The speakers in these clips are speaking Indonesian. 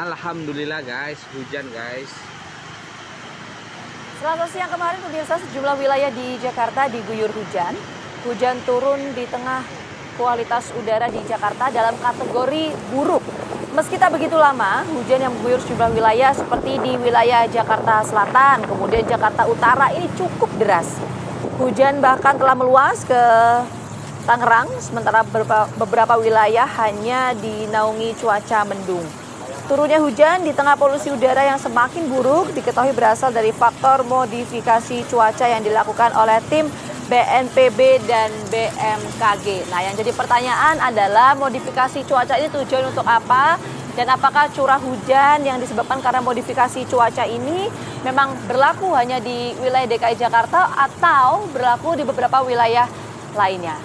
Alhamdulillah guys, hujan guys. Selasa siang kemarin pemirsa sejumlah wilayah di Jakarta diguyur hujan. Hujan turun di tengah kualitas udara di Jakarta dalam kategori buruk. Meski tak begitu lama, hujan yang mengguyur sejumlah wilayah seperti di wilayah Jakarta Selatan, kemudian Jakarta Utara ini cukup deras. Hujan bahkan telah meluas ke Tangerang, sementara beberapa wilayah hanya dinaungi cuaca mendung. Turunnya hujan di tengah polusi udara yang semakin buruk diketahui berasal dari faktor modifikasi cuaca yang dilakukan oleh tim BNPB dan BMKG. Nah, yang jadi pertanyaan adalah modifikasi cuaca ini tujuan untuk apa? Dan apakah curah hujan yang disebabkan karena modifikasi cuaca ini memang berlaku hanya di wilayah DKI Jakarta atau berlaku di beberapa wilayah lainnya?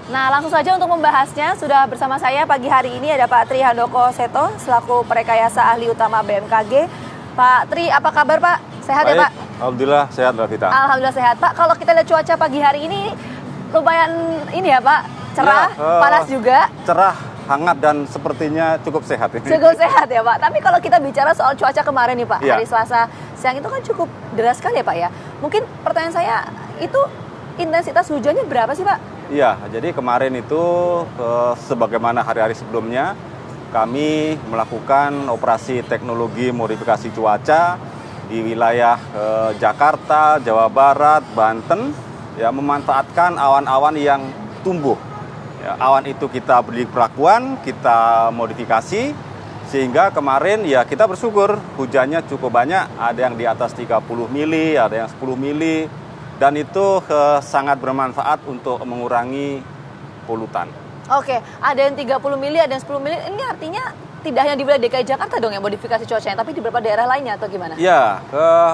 Nah, langsung saja untuk membahasnya, sudah bersama saya pagi hari ini ada Pak Tri Handoko Seto, selaku Perekayasa Ahli Utama BMKG. Pak Tri, apa kabar Pak? Sehat baik, ya Pak? Alhamdulillah sehat Mbak Vita. Alhamdulillah sehat Pak. Kalau kita lihat cuaca pagi hari ini lumayan ini ya Pak, cerah, ya, panas juga. Cerah, hangat dan sepertinya cukup sehat ini. Cukup sehat ya Pak. Tapi kalau kita bicara soal cuaca kemarin nih Pak, ya. hari Selasa siang itu kan cukup deras sekali ya Pak ya. Mungkin pertanyaan saya itu intensitas hujannya berapa sih Pak? Iya, jadi kemarin itu sebagaimana hari-hari sebelumnya kami melakukan operasi teknologi modifikasi cuaca di wilayah Jakarta, Jawa Barat, Banten, ya memanfaatkan awan-awan yang tumbuh. Ya, awan itu kita beri perlakuan, kita modifikasi, sehingga kemarin ya kita bersyukur hujannya cukup banyak, ada yang di atas 30 mili, ada yang 10 mili, dan itu sangat bermanfaat untuk mengurangi polutan. Oke, ada yang 30 mili, ada yang 10 mili. Ini artinya tidak hanya di wilayah DKI Jakarta dong yang modifikasi cuacanya, tapi di beberapa daerah lainnya atau gimana? Ya,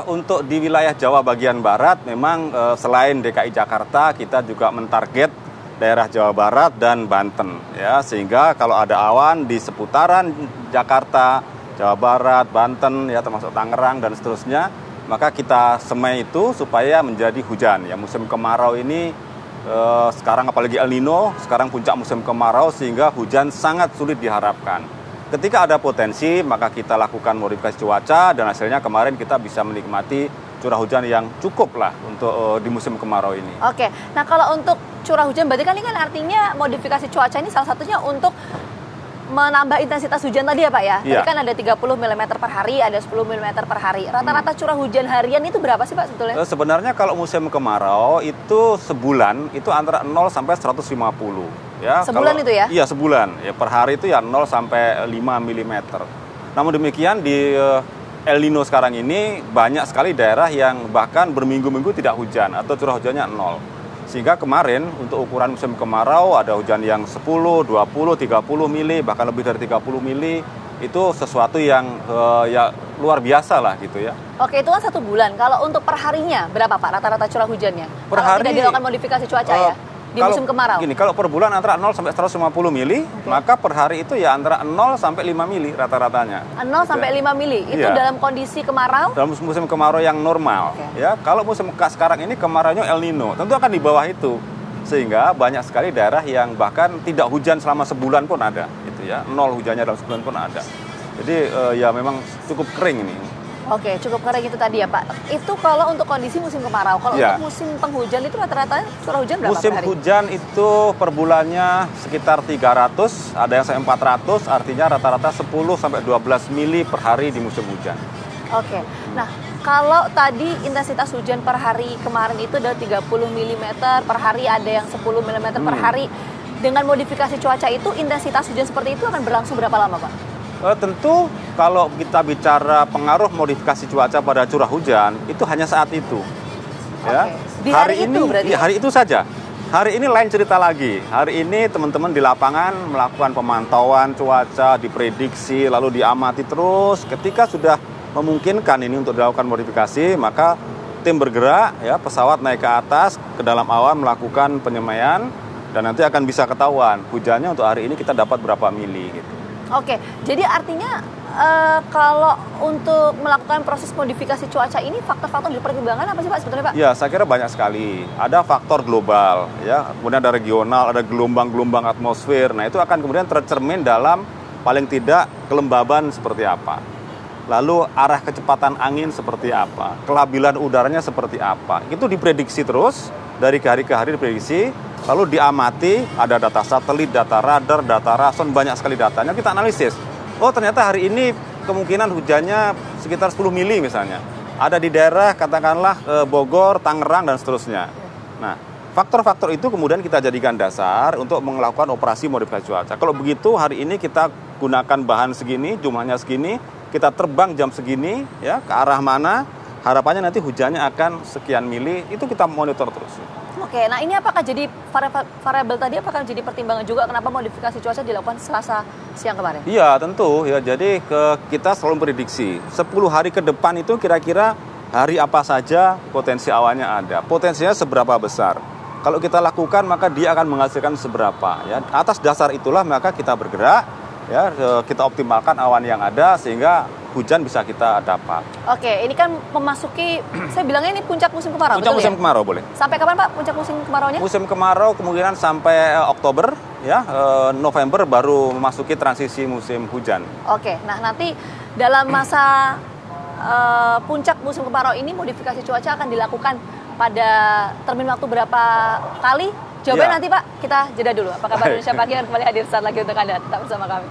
untuk di wilayah Jawa bagian barat memang selain DKI Jakarta kita juga mentarget daerah Jawa Barat dan Banten, ya, sehingga kalau ada awan di seputaran Jakarta, Jawa Barat, Banten, ya termasuk Tangerang dan seterusnya, maka kita semai itu supaya menjadi hujan. Ya, musim kemarau ini sekarang apalagi El Nino, sekarang puncak musim kemarau sehingga hujan sangat sulit diharapkan. Ketika ada potensi, maka kita lakukan modifikasi cuaca dan hasilnya kemarin kita bisa menikmati curah hujan yang cukup lah untuk di musim kemarau ini. Oke, nah kalau untuk curah hujan berarti kan ini kan artinya modifikasi cuaca ini salah satunya untuk menambah intensitas hujan tadi ya Pak ya? Iya. Tadi kan ada 30 mm per hari, ada 10 mm per hari. Rata-rata curah hujan harian itu berapa sih Pak sebetulnya? Sebenarnya kalau musim kemarau itu sebulan itu antara 0 sampai 150. Ya, sebulan itu ya? Iya sebulan. Ya, per hari itu ya 0 sampai 5 mm. Namun demikian di El Nino sekarang ini banyak sekali daerah yang bahkan berminggu-minggu tidak hujan atau curah hujannya 0. Sehingga kemarin untuk ukuran musim kemarau ada hujan yang 10, 20, 30 mili, bahkan lebih dari 30 mili. Itu sesuatu yang ya luar biasa lah gitu ya. Oke, itu kan 1 bulan. Kalau untuk perharinya berapa Pak rata-rata curah hujannya? Per hari, tidak dilakukan modifikasi cuaca ya? Di musim kemarau? Gini, kalau per bulan antara 0 sampai 150 mili, maka per hari itu ya antara 0 sampai 5 mili rata-ratanya. 0 sampai 5 mili, itu iya. dalam kondisi kemarau? Dalam musim kemarau yang normal. Ya, kalau musim sekarang ini kemaraunya El Nino, tentu akan di bawah itu. Sehingga banyak sekali daerah yang bahkan tidak hujan selama sebulan pun ada, gitu ya. 0 hujannya dalam sebulan pun ada. Jadi ya memang cukup kering ini. Oke, cukup kering itu tadi ya Pak. Itu kalau untuk kondisi musim kemarau. Kalau ya. untuk musim penghujan itu rata-rata curah hujan berapa musim per hari? Hujan itu per bulannya sekitar 300, ada yang sampai 400, artinya rata-rata 10 sampai 12 mili per hari di musim hujan. Oke. Nah, kalau tadi intensitas hujan per hari kemarin itu ada 30 mm per hari, ada yang 10 mm per hari. Dengan modifikasi cuaca itu intensitas hujan seperti itu akan berlangsung berapa lama Pak? Tentu kalau kita bicara pengaruh modifikasi cuaca pada curah hujan itu hanya saat itu. Ya. Di hari itu berarti? Ya, hari itu saja. Hari ini lain cerita lagi. Hari ini teman-teman di lapangan melakukan pemantauan cuaca, diprediksi, lalu diamati terus. Ketika sudah memungkinkan ini untuk dilakukan modifikasi, maka tim bergerak, ya pesawat naik ke atas, ke dalam awan melakukan penyemaian, dan nanti akan bisa ketahuan hujannya untuk hari ini kita dapat berapa mili gitu. Oke, jadi artinya kalau untuk melakukan proses modifikasi cuaca ini faktor-faktor dipertimbangkan apa sih Pak sebetulnya Pak? Ya, saya kira banyak sekali. Ada faktor global, ya, kemudian ada regional, ada gelombang-gelombang atmosfer. Nah, itu akan kemudian tercermin dalam paling tidak kelembaban seperti apa. Lalu arah kecepatan angin seperti apa, kelabilan udaranya seperti apa. Itu diprediksi terus, dari hari ke hari diprediksi, lalu diamati, ada data satelit, data radar, data rason, banyak sekali datanya, kita analisis. Oh, ternyata hari ini kemungkinan hujannya sekitar 10 mili misalnya. Ada di daerah katakanlah Bogor, Tangerang, dan seterusnya. Nah, faktor-faktor itu kemudian kita jadikan dasar untuk melakukan operasi modifikasi cuaca. Kalau begitu hari ini kita gunakan bahan segini, jumlahnya segini, kita terbang jam segini, ya, ke arah mana, harapannya nanti hujannya akan sekian mili, itu kita monitor terus. Oke, nah ini apakah jadi variabel tadi apakah jadi pertimbangan juga kenapa modifikasi cuaca dilakukan Selasa siang kemarin? Iya, tentu ya. Jadi kita selalu prediksi 10 hari ke depan itu kira-kira hari apa saja potensi awannya ada. Potensinya seberapa besar. Kalau kita lakukan maka dia akan menghasilkan seberapa, ya. Atas dasar itulah maka kita bergerak, ya, kita optimalkan awan yang ada sehingga hujan bisa kita dapat. Oke, ini kan memasuki, saya bilangnya ini puncak musim kemarau, Puncak musim kemarau boleh. Sampai kapan Pak puncak musim kemaraunya? Musim kemarau kemungkinan sampai Oktober, ya, November baru memasuki transisi musim hujan. Oke, nah nanti dalam masa puncak musim kemarau ini modifikasi cuaca akan dilakukan pada termin waktu berapa kali? Jawabannya Ya. nanti Pak, kita jeda dulu. Apa kabar Indonesia Pagi akan kembali hadir saat lagi untuk Anda. Tetap bersama kami.